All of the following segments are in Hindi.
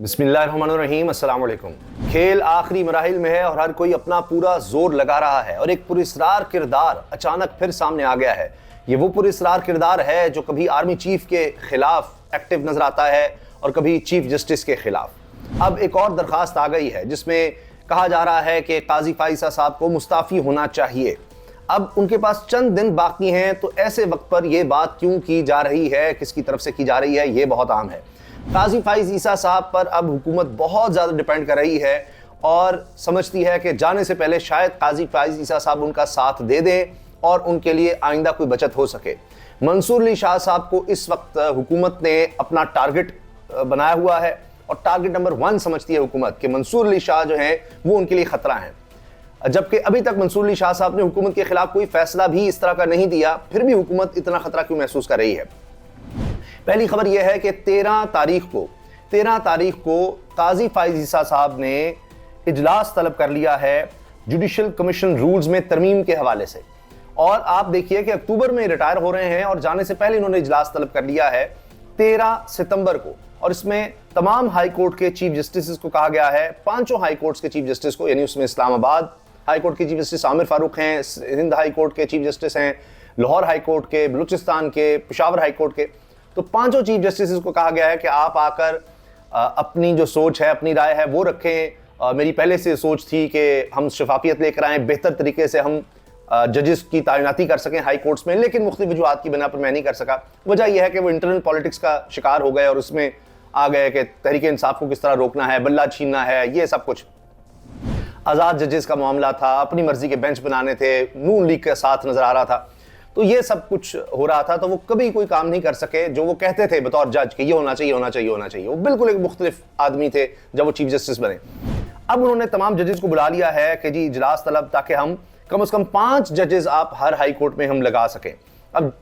बिस्मिल्लाहिर्रहमानिर्रहीम, अस्सलाम वालेकुम। खेल आखिरी मराहिल में है और हर कोई अपना पूरा जोर लगा रहा है और एक पुरस्रार किरदार अचानक फिर सामने आ गया है। ये वो पुरस्रार किरदार है जो कभी आर्मी चीफ के खिलाफ एक्टिव नजर आता है और कभी चीफ जस्टिस के खिलाफ। अब एक और दरखास्त आ गई है जिसमें कहा जा रहा है कि काजी फाइजा साहब को मुस्ताफ़ी होना चाहिए। अब उनके पास चंद दिन बाकी हैं, तो ऐसे वक्त पर यह बात क्यों की जा रही है, किसकी तरफ से की जा रही है, ये बहुत आम है। काजी फाइज ईसा साहब पर अब हुकूमत बहुत ज़्यादा डिपेंड कर रही है और समझती है कि जाने से पहले शायद काजी फाइज ईसा साहब उनका साथ दे दें और उनके लिए आइंदा कोई बचत हो सके। मंसूर अली शाह साहब को इस वक्त हुकूमत ने अपना टारगेट बनाया हुआ है और टारगेट नंबर 1 समझती है हुकूमत कि मंसूर अली शाह जो हैं वो उनके लिए खतरा हैं। जबकि अभी तक मंसूर अली शाह साहब ने हुकूमत के खिलाफ कोई फैसला भी इस तरह का नहीं दिया, फिर भी हुकूमत इतना खतरा क्यों महसूस कर रही है। पहली खबर यह है कि 13 तारीख को काजी फाइज ईसा साहब ने इजलास तलब कर लिया है जुडिशल कमीशन रूल्स में तरमीम के हवाले से। और आप देखिए कि अक्टूबर में रिटायर हो रहे हैं और जाने से पहले इन्होंने इजलास तलब कर लिया है 13 सितंबर को। और इसमें तमाम हाई कोर्ट के चीफ जस्टिस को कहा गया है, 5 हाई कोर्ट्स के चीफ जस्टिस को, यानी उसमें इस्लामाबाद हाई कोर्ट के चीफ जस्टिस आमिर फारूक हैं, हिंद हाई कोर्ट के चीफ जस्टिस हैं, लाहौर हाई कोर्ट के, बलूचिस्तान के, पेशावर हाई कोर्ट के, तो 5 चीफ जस्टिस को कहा गया है कि आप आकर अपनी जो सोच है, अपनी राय है वो रखें। मेरी पहले से सोच थी कि हम शफाफियत लेकर आएँ, बेहतर तरीके से हम जजेस की तैनाती कर सकें हाई कोर्ट्स में, लेकिन मुख्तलिफ वजूहात की बिना पर मैं नहीं कर सका। वजह यह है कि वो इंटरनल पॉलिटिक्स का शिकार हो गए और उसमें आ गए कि तहरीक इंसाफ को किस तरह रोकना है, बल्ला छीनना है, ये सब कुछ। आज़ाद जजेस का मामला था, अपनी मर्जी के बेंच बनाने थे, नून लीग के साथ नजर आ रहा था, तो ये सब कुछ हो रहा था। तो वो कभी कोई काम नहीं कर सके जो वो कहते थे बतौर जज कि ये होना चाहिए, होना चाहिए, होना चाहिए। वो बिल्कुल एक मुख्तलिफ आदमी थे जब वो चीफ जस्टिस बने। अब उन्होंने तमाम जजेस को बुला लिया है कि जी इजलास तलब, ताकि हम कम से कम 5 जजेस आप हर हाई कोर्ट में हम लगा सकें। अब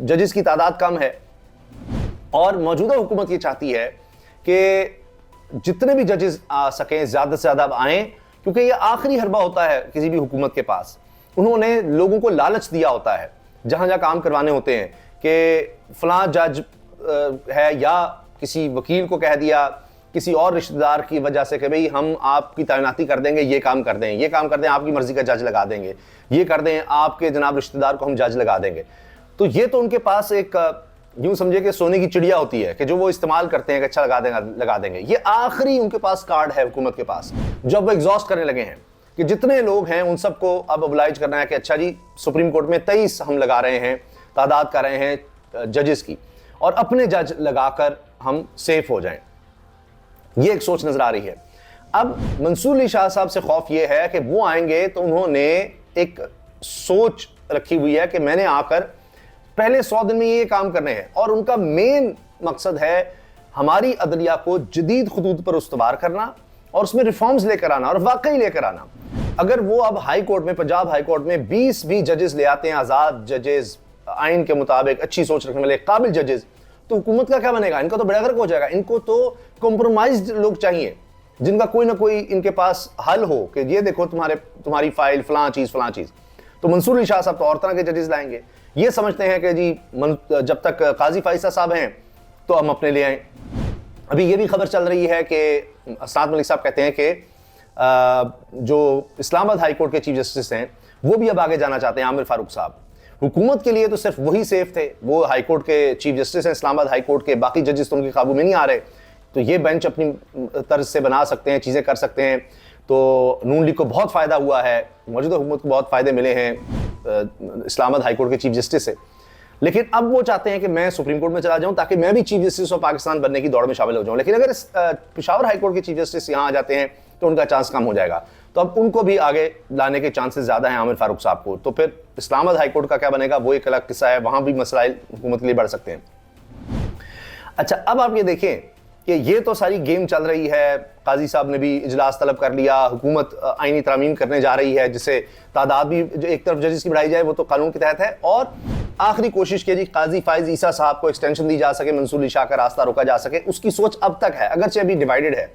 जजेस की तादाद कम है और मौजूदा हुकूमत ये चाहती है कि जितने भी जजेस आ सकें ज़्यादा से ज़्यादा आएँ, क्योंकि ये आखिरी हरबा होता है किसी भी हुकूमत के पास। उन्होंने लोगों को लालच दिया होता है जहाँ जहाँ काम करवाने होते हैं कि फलां जज है, या किसी वकील को कह दिया किसी और रिश्तेदार की वजह से कि भाई हम आपकी तैनाती कर देंगे, ये काम कर दें, ये काम कर दें, आपकी मर्जी का जज लगा देंगे, ये कर दें, आपके जनाब रिश्तेदार को हम जज लगा देंगे। तो ये तो उनके पास एक यूं समझिए कि सोने की चिड़िया होती है कि जो वो इस्तेमाल करते हैं कि अच्छा लगा देंगे। ये आखिरी उनके पास कार्ड है हुकूमत के पास, जब वो एग्जॉस्ट करने लगे हैं कि जितने लोग हैं उन सबको अब ओबलाइज करना है कि अच्छा जी सुप्रीम कोर्ट में 23 हम लगा रहे हैं, तादाद कर रहे हैं जजेस की, और अपने जज लगाकर हम सेफ हो जाएं। ये एक सोच नजर आ रही है। अब मंसूर अली शाह साहब से खौफ ये है कि वो आएंगे तो उन्होंने एक सोच रखी हुई है कि मैंने आकर पहले 100 दिन में ये काम करने हैं, और उनका मेन मकसद है हमारी अदलिया को जदीद खुतूत पर उस्तवार करना और उसमें रिफॉर्म्स लेकर आना, और वाकई लेकर आना। अगर वो अब हाई कोर्ट में, पंजाब हाई कोर्ट में 20 भी जजेस ले आते हैं, आज़ाद जजेस, आइन के मुताबिक अच्छी सोच रखने वाले काबिल जजेस, तो हुकूमत का क्या बनेगा? इनका तो बड़ा गर्क हो जाएगा। इनको तो कॉम्प्रोमाइज्ड लोग चाहिए जिनका कोई ना कोई इनके पास हल हो कि ये देखो तुम्हारी फाइल फलां चीज़। तो मंसूर अली शाह साहब तो और तरह के जजेस लाएंगे। ये समझते हैं कि जी जब तक काजी फाइजा साहब हैं तो हम अपने ले आएँ। अभी ये भी खबर चल रही है कि असनाद मलिक साहब कहते हैं कि जो इस्लामाबाद हाई कोर्ट के चीफ जस्टिस हैं वो भी अब आगे जाना चाहते हैं, आमिर फारूक साहब। हुकूमत के लिए तो सिर्फ वही सेफ थे, वो हाई कोर्ट के चीफ जस्टिस हैं इस्लामाबाद हाई कोर्ट के, बाकी जजेस तो उनके काबू में नहीं आ रहे। तो ये बेंच अपनी तर्ज से बना सकते हैं, चीज़ें कर सकते हैं। तो नून लीग को बहुत फ़ायदा हुआ है, मौजूदा हुकूमत को बहुत फ़ायदे मिले हैं इस्लामाबाद हाई कोर्ट के चीफ जस्टिस से। लेकिन अब वो चाहते हैं कि मैं सुप्रीम कोर्ट में चला जाऊं ताकि मैं भी चीफ जस्टिस ऑफ पाकिस्तान बनने की दौड़ में शामिल हो जाऊं। लेकिन अगर पेशावर हाई कोर्ट के चीफ जस्टिस यहाँ आ जाते हैं तो उनका चांस कम हो जाएगा। तो अब उनको भी आगे लाने के चांसेस ज़्यादा हैं आमिर फारूक साहब को। तो फिर इस्लामाबाद हाई कोर्ट का क्या बनेगा, वो एक अलग किस्सा है, वहाँ भी मसलाइल हुकूमत के लिए बढ़ सकते हैं। अच्छा, अब आप ये देखें कि ये तो सारी गेम चल रही है। काजी साहब ने भी इजलास तलब कर लिया, हुकूमत आईनी तरामीम करने जा रही है जिससे तादाद भी जो एक तरफ जजेस की बढ़ाई जाए, वो तो कानून के तहत है, और आखिरी कोशिश की जी काजी फाइज ईसा साहब को एक्सटेंशन दी जा सके, मंसूर अली शाह का रास्ता रोका जा सके। उसकी सोच अब तक है, अगरचे अभी डिवाइडेड है,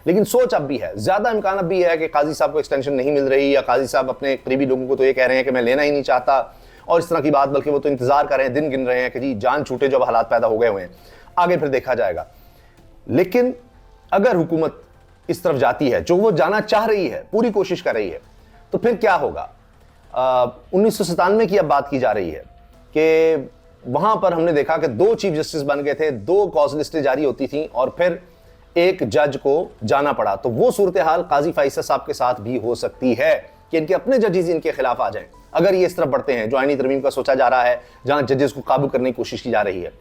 लेकिन सोच अब भी है। ज्यादा इम्कान अब भी है कि काजी साहब को एक्सटेंशन नहीं मिल रही, या काजी साहब अपने करीबी लोगों को तो ये कह रहे हैं कि मैं लेना ही नहीं चाहता, और इस तरह की बात, बल्कि वो तो इंतजार कर रहे हैं, दिन गिन रहे हैं कि जी जान छूटे जो हालात पैदा हो गए हुए हैं, आगे फिर देखा जाएगा। लेकिन अगर हुकूमत इस तरफ जाती है जो वो जाना चाह रही है, पूरी कोशिश कर रही है, तो फिर क्या होगा? 1997 की अब बात की जा रही है कि वहां पर हमने देखा कि 2 चीफ जस्टिस बन गए थे, 2 कॉज लिस्टें जारी होती थी और फिर एक जज को जाना पड़ा। तो वो सूरत हाल काजी फैसल साहब के साथ भी हो सकती है कि इनके अपने जजेस इनके खिलाफ आ जाएं, अगर ये इस तरफ बढ़ते हैं जो आईनी तरमीम का सोचा जा रहा है, जहां जजेस को काबू करने की कोशिश की जा रही है।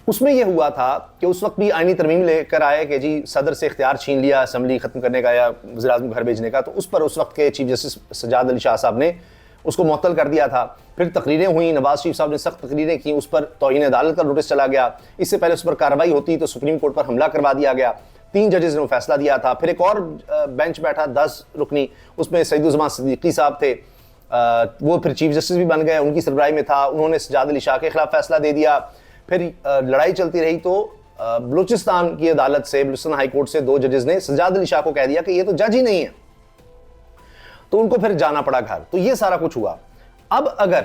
उसमें यह हुआ था कि उस वक्त भी आईनी तरमीम लेकर आए कि जी सदर से इख्तियार छीन लिया असेंबली खत्म करने का या वज़ीर आज़म घर भेजने का, तो उस पर उस वक्त के चीफ जस्टिस सज्जाद अली शाह साहब ने उसको मुअत्तल कर दिया था। फिर तकरीरें हुई, नवाज शरीफ साहब ने सख्त तकरीरें की, उस पर तौहीन अदालत का नोटिस चला गया। इससे पहले उस पर कार्रवाई होती तो सुप्रीम कोर्ट पर हमला करवा दिया गया। 3 जजेस ने फैसला दिया था। फिर एक और बेंच बैठा 10 रुकनी, उसमें सईदुज़्ज़मान सिद्दीकी साहब थे, वो फिर चीफ जस्टिस भी बन गए, उनकी सरबराही में था, उन्होंने सज्जाद अली शाह के खिलाफ फैसला दे दिया। फिर लड़ाई चलती रही तो बलूचिस्तान की अदालत से, बलूचिस्तान हाई कोर्ट से 2 जजेस ने सज्जाद अली शाह को कह दिया कि ये तो जज ही नहीं है, तो उनको फिर जाना पड़ा घर। तो ये सारा कुछ हुआ। अब अगर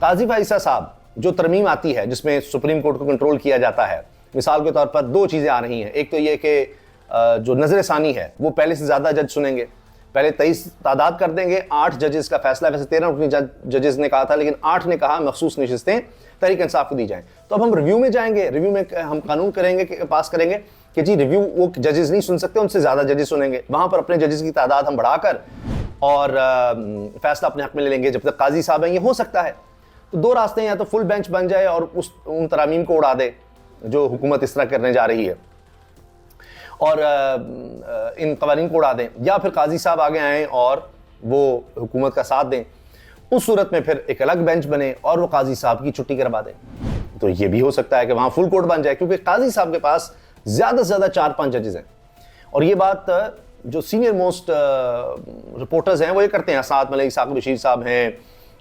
काजी फैसल साहब जो तरमीम आती है जिसमें सुप्रीम कोर्ट को कंट्रोल किया जाता है, मिसाल के तौर पर 2 चीजें आ रही हैं। एक तो ये कि जो नजर सानी है वो पहले से ज्यादा जज सुनेंगे, पहले 23 तादाद कर देंगे, 8 जजेस का फैसला, वैसे 13 रुकनी जजेस ने कहा था लेकिन 8 ने कहा मखसूस नशिस्तें तहरीक इंसाफ को दी जाएं। तो अब हम रिव्यू में जाएंगे, रिव्यू में हम कानून करेंगे पास करेंगे कि जी रिव्यू वो जजेस नहीं सुन सकते, उनसे ज्यादा जजेस सुनेंगे, वहां पर अपने जजेस की तादाद हम बढ़ाकर और फैसला अपने हक में ले लेंगे जब तक काजी साहब हैं। ये हो सकता है। तो 2 रास्ते हैं, या तो फुल बेंच बन जाए और उन तरामीम को उड़ा दे जो हुकूमत इस तरह करने जा रही है और इन कवानीन को उड़ा दें, या फिर काजी साहब आगे आएँ और वो हुकूमत का साथ दें। उस सूरत में फिर एक अलग बेंच बने और वो काजी साहब की छुट्टी करवा दें। तो ये भी हो सकता है कि वहां फुल कोर्ट बन जाए, क्योंकि काजी साहब के पास ज्यादा से ज्यादा 4-5 जजेस हैं। और ये बात जो सीनियर मोस्ट रिपोर्टर्स हैं वो ये करते हैं, साथ मलिक साहब, बशीर साहब हैं,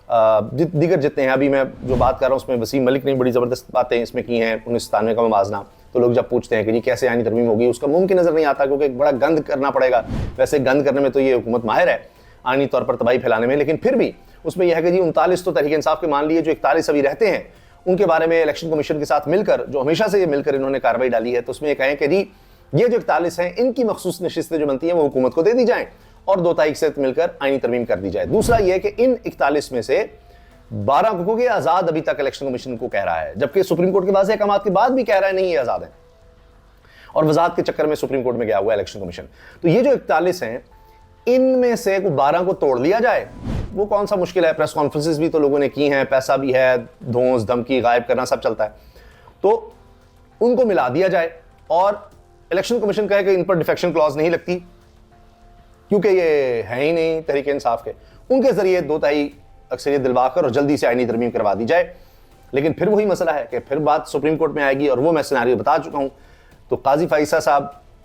दीगर जितने हैं, अभी मैं जो बात कर रहा हूँ उसमें वसीम मलिक ने बड़ी ज़बरदस्त बातें इसमें की हैं 1997 का मवाजना। तो लोग जब पूछते हैं कि जी कैसे आईनी तरमीम होगी, उसका मुमकिन नज़र नहीं आता, क्योंकि एक बड़ा गंद करना पड़ेगा। वैसे गंद करने में तो ये हुकूमत माहिर है, आईनी तौर पर तबाही फैलाने में, लेकिन फिर भी उसमें यह है कि जी 39 तो तहरीक इंसाफ के मान लिए, जो 41 अभी रहते हैं उनके बारे में इलेक्शन कमीशन के साथ मिलकर, जो हमेशा से ये मिलकर इन्होंने कार्रवाई डाली है, तो उसमें ये कहें कि जी ये जो 41 हैं इनकी मखसूस नशिस्तें जो बनती हैं वो हुकूमत को दे दी जाएं और 2 तारीख से मिलकर आईनी तरमीम कर दी जाए। दूसरा ये कि इन 41 में से 12 को ये आज़ाद अभी तक इलेक्शन कमीशन को कह रहा है, जबकि सुप्रीम कोर्ट के बाद अहकाम के बाद भी कह रहा है नहीं ये आज़ाद है, और वजात के चक्कर में सुप्रीम कोर्ट में गया हुआ है इलेक्शन कमीशन। तो ये जो 41 हैं इनमें से 12 को तोड़ लिया जाए, वो कौन सा मुश्किल है। प्रेस कॉन्फ्रेंसेस भी तो लोगों ने की हैं, पैसा भी है, धौंस धमकी गायब करना सब चलता है, तो उनको मिला दिया जाए और इलेक्शन कमीशन कहे कि इन पर डिफेक्शन क्लॉज नहीं लगती क्योंकि ये है ही नहीं तहरीक इंसाफ के, उनके जरिए 2 तिहाई अक्सरियत दिलवाकर और जल्दी से आईनी तरमीम करवा दी जाए। लेकिन फिर वही मसला है कि फिर बात सुप्रीम कोर्ट में आएगी, और वो मैं सिनेरियो बता चुका हूं। तो काजी फैसल साहब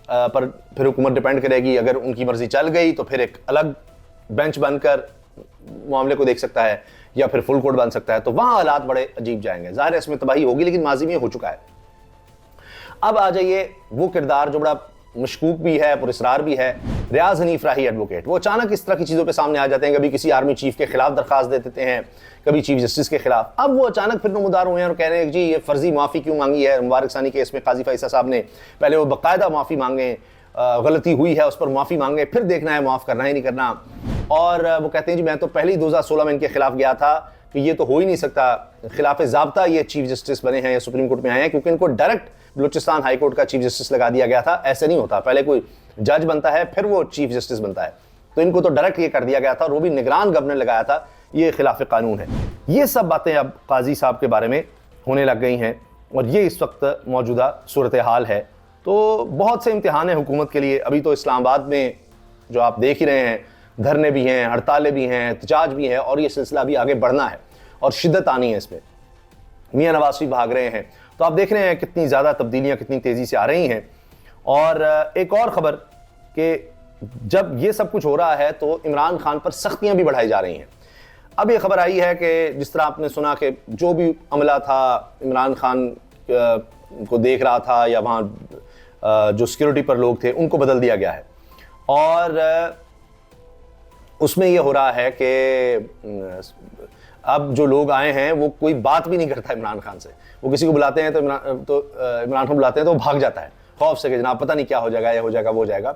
पर फिर हुकूमत डिपेंड करेगी, अगर उनकी मर्जी चल गई तो फिर एक अलग बेंच बनकर मामले को देख सकता है, या फिर फुल कोर्ट बन सकता है। तो वहां हालात बड़े अजीब जाएंगे। जाहिर है इसमें तबाही होगी, लेकिन माजी में हो चुका है। अब आ जाइए वो किरदार जो बड़ा मशकूक भी है, पुरस्रार भी है, रियाज हनीफ राही एडवोकेट। वो अचानक इस तरह की चीज़ों पे सामने आ जाते हैं, कभी किसी आर्मी चीफ के खिलाफ दरखास्त दे देते हैं, कभी चीफ जस्टिस के खिलाफ। अब वो अचानक फिर नमदार हुए हैं और कह रहे हैं कि जी ये फर्जी माफ़ी क्यों मांगी है। मुबारक सानी केस में काजी फैसल साहब ने पहले वो बाकायदा माफ़ी मांगे, गलती हुई है उस पर माफ़ी मांगे, फिर देखना है माफ़ करना है नहीं करना। और वो कहते हैं जी मैं तो पहले ही 2016 में इनके खिलाफ गया था कि ये तो हो ही नहीं सकता, खिलाफ ज़ाब्ता ये चीफ जस्टिस बने हैं या सुप्रीम कोर्ट में आए हैं, क्योंकि इनको डायरेक्ट बलूचिस्तान हाई कोर्ट का चीफ जस्टिस लगा दिया गया था। ऐसे नहीं होता, पहले कोई जज बनता है फिर वो चीफ जस्टिस बनता है, तो इनको तो डायरेक्ट ये कर दिया गया था, और वो भी निगरान गवर्नर लगाया था। ये खिलाफ कानून है। ये सब बातें अब काजी साहब के बारे में होने लग गई हैं, और ये इस वक्त मौजूदा सूरत हाल है। तो बहुत से इम्तिहान है हुकूमत के लिए। अभी तो इस्लामाबाद में जो आप देख ही रहे हैं, धरने भी हैं, हड़तालें भी हैं, एहतजाज भी है, और ये सिलसिला भी आगे बढ़ना है और शिद्दत आनी है इसमें। मियां नवाज शरीफ भाग रहे हैं, तो आप देख रहे हैं कितनी ज़्यादा तब्दीलियाँ कितनी तेज़ी से आ रही हैं। और एक और ख़बर कि जब ये सब कुछ हो रहा है तो इमरान खान पर सख्तियाँ भी बढ़ाई जा रही हैं। अब ये खबर आई है कि जिस तरह आपने सुना कि जो भी अमला था इमरान खान को देख रहा था, या वहाँ जो सिक्योरिटी पर लोग थे उनको बदल दिया गया है, और उसमें ये हो रहा है कि अब जो लोग आए हैं वो कोई बात भी नहीं करता इमरान खान से। वो किसी को बुलाते हैं तो इमरान खान बुलाते हैं तो वो भाग जाता है, खौफ से कि जनाब पता नहीं क्या हो जाएगा, ये हो जाएगा, वो हो जाएगा।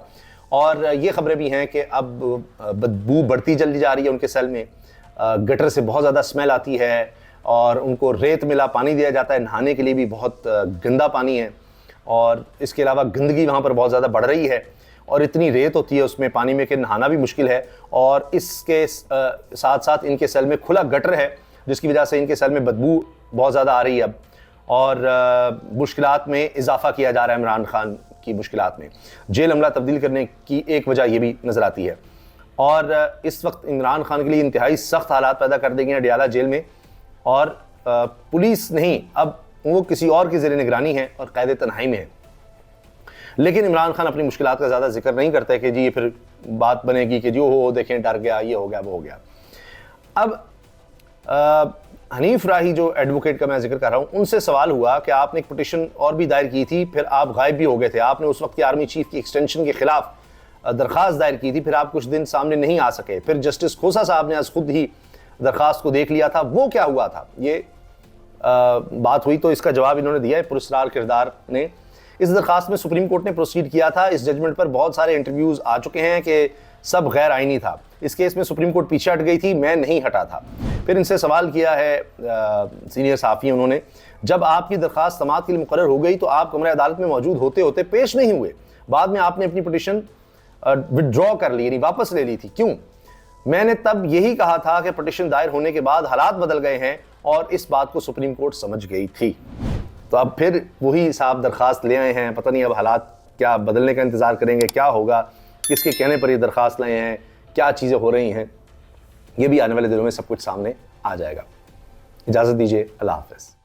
और ये खबरें भी हैं कि अब बदबू बढ़ती चली जा रही है उनके सेल में, गटर से बहुत ज़्यादा स्मेल आती है और उनको रेत मिला पानी दिया जाता है, नहाने के लिए भी बहुत गंदा पानी है और इसके अलावा गंदगी वहाँ पर बहुत ज़्यादा बढ़ रही है और इतनी रेत होती है उसमें पानी में कि नहाना भी मुश्किल है। और इसके साथ साथ इनके सेल में खुला गटर है जिसकी वजह से इनके सेल में बदबू बहुत ज़्यादा आ रही है अब और मुश्किलात में इजाफा किया जा रहा है। इमरान खान की मुश्किलात में जेल अमला तब्दील करने की एक वजह यह भी नज़र आती है और इस वक्त इमरान खान के लिए इंतहाई सख्त हालात पैदा कर देंगे अडियाला जेल में और पुलिस नहीं, अब वो किसी और की ज़ेर निगरानी है और कैद तन्हाई में है। लेकिन इमरान खान अपनी मुश्किलात का ज़्यादा जिक्र नहीं करते कि जी ये फिर बात बनेगी कि जो हो देखें डर गया, ये हो गया, वो हो गया। अब हनीफ राही जो एडवोकेट का मैं जिक्र कर रहा हूँ, उनसे सवाल हुआ कि आपने एक पिटिशन और भी दायर की थी, फिर आप गायब भी हो गए थे। आपने उस वक्त की आर्मी चीफ की एक्सटेंशन के खिलाफ दरख्वास्त दायर की थी, फिर आप कुछ दिन सामने नहीं आ सके, फिर जस्टिस खोसा साहब ने आज खुद ही दरख्वास्त को देख लिया था। वो क्या हुआ था, ये बात हुई तो इसका जवाब इन्होंने दिया है पुरस्कार किरदार ने। इस दरख्वास्त में सुप्रीम कोर्ट ने प्रोसीड किया था। इस जजमेंट पर बहुत सारे इंटरव्यूज़ आ चुके हैं कि सब गैर आइनी था। इस केस में सुप्रीम कोर्ट पीछे हट गई थी, मैं नहीं हटा था। फिर इनसे सवाल किया है सीनियर साफ़ी उन्होंने, जब आपकी दरख्वास्त समाअत के लिए मुकर्रर हो गई तो आप कमरे अदालत में मौजूद होते होते पेश नहीं हुए, बाद में आपने अपनी पिटिशन विड्रॉ कर ली, यानी वापस ले ली थी, क्यों? मैंने तब यही कहा था कि पिटिशन दायर होने के बाद हालात बदल गए हैं और इस बात को सुप्रीम कोर्ट समझ गई थी। तो अब फिर वही साहब दरख्वास्त ले आए हैं, पता नहीं अब हालात क्या बदलने का इंतज़ार करेंगे, क्या होगा, किसके कहने पर ये दरख्वास्त लाए हैं, क्या चीज़ें हो रही हैं, ये भी आने वाले दिनों में सब कुछ सामने आ जाएगा। इजाज़त दीजिए, अल्लाह हाफ़िज़।